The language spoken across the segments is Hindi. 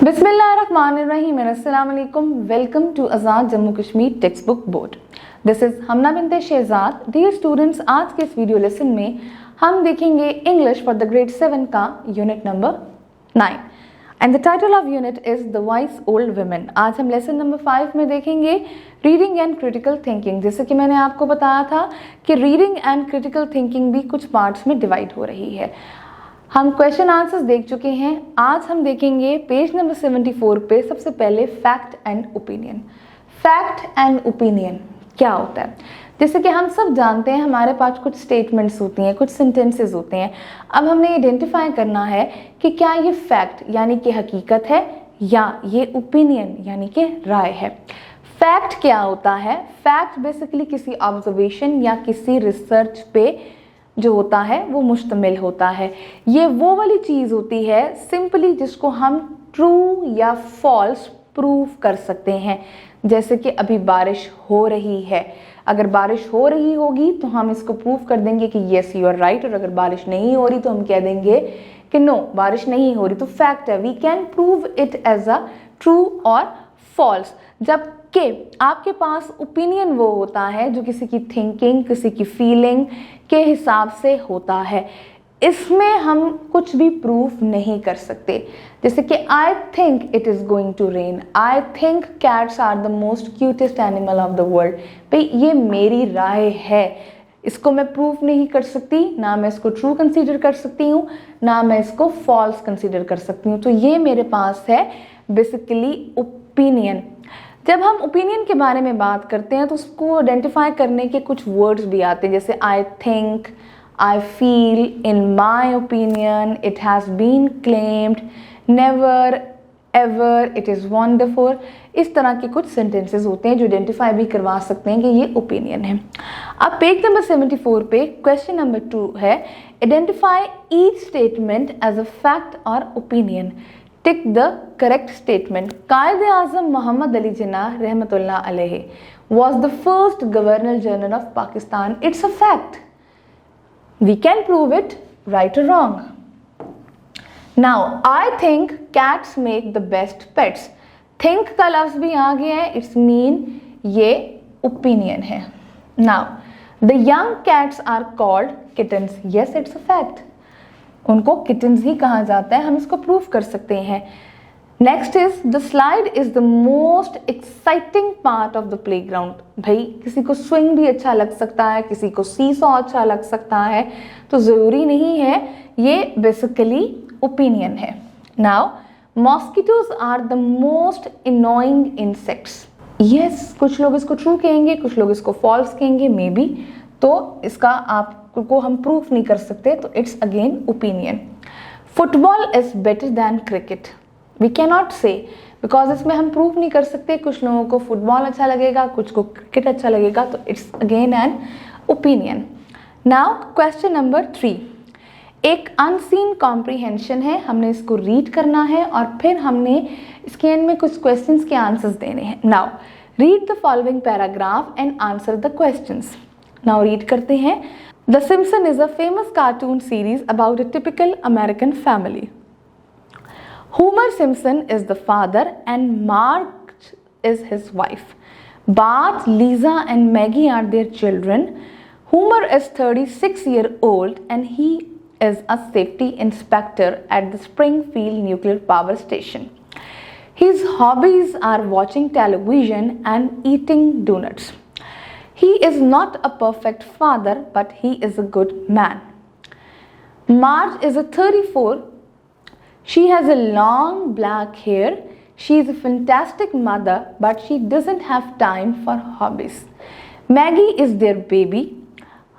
बिस्मिल्लाहिर्रहमानिर्रहीम अस्सलाम वालेकुम। Welcome to Azad Jammu Kashmir textbook board. This is Hamna Binte Shahzad. Dear students, आज के इस वीडियो लेसन में हम देखेंगे इंग्लिश फॉर द ग्रेड 7 का unit number 9 and the title of unit is the vice old women. आज हम लेसन नंबर 5 में देखेंगे रीडिंग एंड क्रिटिकल थिंकिंग। जैसे कि मैंने आपको बताया था कि रीडिंग एंड क्रिटिकल थिंकिंग भी कुछ पार्ट्स में डिवाइड हो रही है। हम क्वेश्चन आंसर्स देख चुके हैं। आज हम देखेंगे पेज नंबर 74 पे सबसे पहले fact and opinion. Fact and opinion क्या होता है? जैसे कि हम सब जानते हैं हमारे पास कुछ स्टेटमेंट्स होती हैं, कुछ सेंटेंसेस होते हैं। अब हमने आइडेंटिफाई करना है कि क्या ये फैक्ट यानी कि हकीकत है या ये ओपिनियन यानी कि राय है। फैक्ट क्या होता है? फैक्ट बेसिकली किसी ऑब्जर्वेशन या किसी रिसर्च पे जो होता है वो मुश्तमिल होता है। ये वो वाली चीज़ होती है सिंपली जिसको हम ट्रू या फॉल्स प्रूव कर सकते हैं। जैसे कि अभी बारिश हो रही है, अगर बारिश हो रही होगी तो हम इसको प्रूव कर देंगे कि येस यू आर राइट, और अगर बारिश नहीं हो रही तो हम कह देंगे कि नो बारिश नहीं हो रही। तो फैक्ट है, we can prove it as a true और फॉल्स। जबकि आपके पास ओपिनियन वो होता है जो किसी की थिंकिंग, किसी की फीलिंग के हिसाब से होता है। इसमें हम कुछ भी प्रूफ नहीं कर सकते। जैसे कि I think it is going to rain, I think cats are the most cutest animal of the world. भाई ये मेरी राय है, इसको मैं प्रूफ नहीं कर सकती, ना मैं इसको ट्रू कंसीडर कर सकती हूँ, ना मैं इसको फॉल्स कंसीडर कर सकती हूँ। तो ये मेरे पास है बेसिकली ओपिनियन। जब हम ओपिनियन के बारे में बात करते हैं तो उसको आइडेंटिफाई करने के कुछ वर्ड्स भी आते हैं, जैसे I think, I feel, in my opinion, it has been claimed, never, ever, it is wonderful. इस तरह के कुछ सेंटेंसेस होते हैं जो आइडेंटिफाई भी करवा सकते हैं कि ये ओपिनियन है। अब पेज नंबर 74 पे क्वेश्चन नंबर 2 है, identify each statement as a fact और opinion. Tick the correct statement. Quaid-e-Azam Mohammad Ali Jinnah रहमतुल्लाह अलैहि was the first Governor General of Pakistan. It's a fact. We can prove it right or wrong. Now, I think cats make the best pets. Think का लफ्ज़ भी आ गया है, it's mean ये opinion है. Now, the young cats are called kittens. Yes, it's a fact. उनको किटन्स ही कहा जाता है, हम इसको प्रूव कर सकते हैं। Next is the slide is the most exciting part of the playground. भाई किसी को स्विंग भी अच्छा लग सकता है, किसी को सीसॉ अच्छा लग सकता है, तो ज़रूरी नहीं है, ये बेसिकली ओपिनियन है। Now mosquitoes are the most annoying insects. Yes, कुछ लोग इसको ट्रू कहेंगे, कुछ लोग इसको फॉल्स कहेंगे मे बी, तो इसका आपको हम प्रूफ नहीं कर सकते, तो it's again opinion. Football is better than cricket. We can not say, because इसमें हम प्रूफ नहीं कर सकते। कुछ लोगों को फुटबॉल अच्छा लगेगा, कुछ को क्रिकेट अच्छा लगेगा, तो it's again an opinion. Now question number 3 एक अनसीन कॉम्प्रीहेंशन है। हमने इसको रीड करना है और फिर हमने इसके एंड में कुछ क्वेश्चंस के आंसर्स देने हैं। Now read the following paragraph and answer the questions. Now read करते हैं। The Simpsons is a famous cartoon series about a typical American family. Homer Simpson is the father and Marge is his wife. Bart, Lisa and Maggie are their children. Homer is 36-year-old and he is a safety inspector at the Springfield Nuclear Power Station. His hobbies are watching television and eating donuts. He is not a perfect father, but he is a good man. Marge is a 34. She has a long black hair. She is a fantastic mother, but she doesn't have time for hobbies. Maggie is their baby.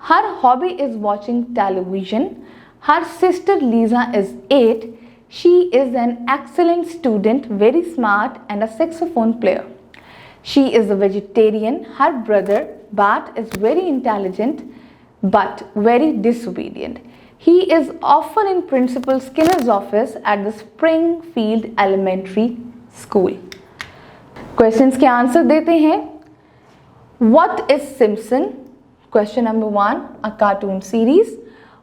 Her hobby is watching television. Her sister Lisa is 8. She is an excellent student, very smart, and a saxophone player. She is a vegetarian. Her brother Bart is very intelligent but very disobedient. He is often in Principal Skinner's office at the Springfield Elementary School. Questions के आंसर देते हैं। What is Simpson? Question number 1, a cartoon series.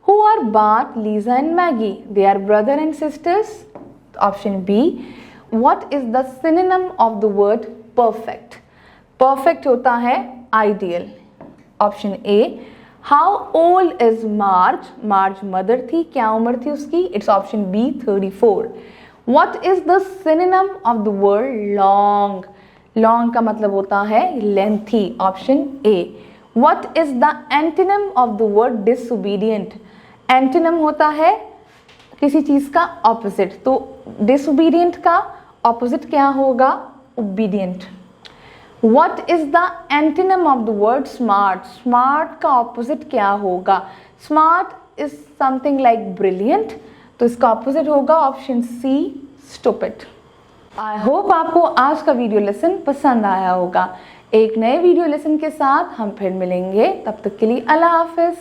Who are Bart, Lisa and Maggie? They are brother and sisters. Option B. what is the synonym of the word perfect? Perfect होता है ideal. Option A. How old is Marge? Marge mother थी, क्या उम्र थी उसकी? It's option B 34. What is the synonym of the word long? Long का मतलब होता है lengthy. Option A. What is the antonym of the word disobedient? Antonym होता है किसी चीज का opposite, तो disobedient का opposite क्या होगा? Obedient. What is the antonym of the word smart? Smart का opposite क्या होगा? Smart is something like brilliant, तो इसका opposite होगा option C stupid. I hope आपको आज का वीडियो लेसन पसंद आया होगा। एक नए वीडियो लेसन के साथ हम फिर मिलेंगे, तब तक के लिए अल्लाह हाफिज।